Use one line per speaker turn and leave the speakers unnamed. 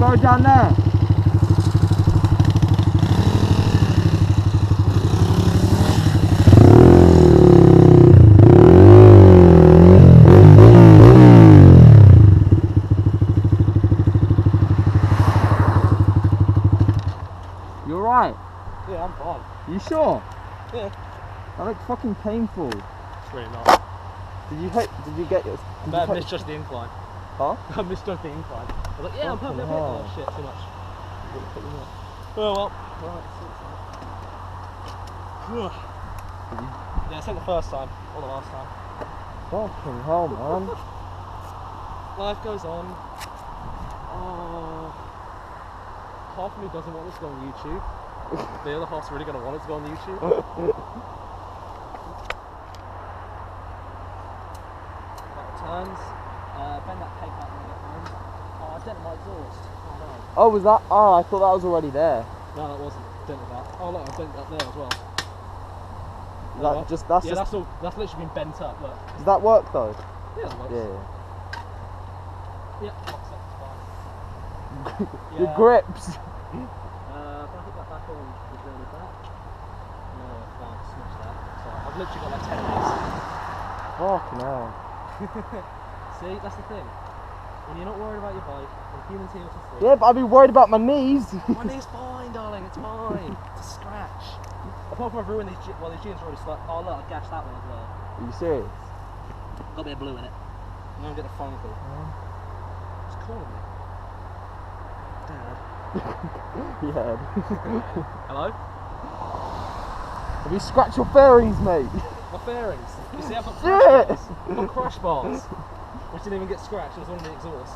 Go down there. You alright?
Yeah, I'm fine.
You sure?
Yeah.
That looks fucking painful.
It's really not.
Did you get your...
I misjudged the incline.
Huh?
I misjudged the incline. I was like, yeah, I'm
Fucking
perfect. Oh
hell.
shit, too much. Oh well. Yeah, it's not the first time, or the last time.
Fucking hell, man.
Life goes on. Oh, half of me doesn't want this to go on YouTube. The other half's really going to want it to go on YouTube. Turns. Bend that cake back when I get home. Oh, I dented my exhaust. Oh no.
Oh, was that? Oh, I thought that was already there.
No, that wasn't. Dented that. Oh look, I dented that there as well.
That's
all. That's literally been bent up. Look.
Does that work though?
Yeah, that works.
Yeah.
Yeah, locks up, it's fine.
Your grips.
Can I put that back on the journey back? No, I can't smash that. Sorry, I've literally got like 10 of these.
Fucking hell.
See, that's the thing. When you're not worried about your bike, when humans here to see.
Yeah, but I'd be worried about my knees.
My knee's fine, darling, it's fine. It's a scratch. Apart from I've ruined these, well, these jeans are already stuck. Oh look, I gashed that one as well.
Are you serious?
Got a bit of blue in it. I'm gonna get a phone call. It's calling me. Dad.
Yeah.
Hello?
Have you scratched your fairings, mate?
My fairings. You see, I've got
Shit!
crash bars. I've got crash bars. Which didn't even get scratched, it was on the exhaust.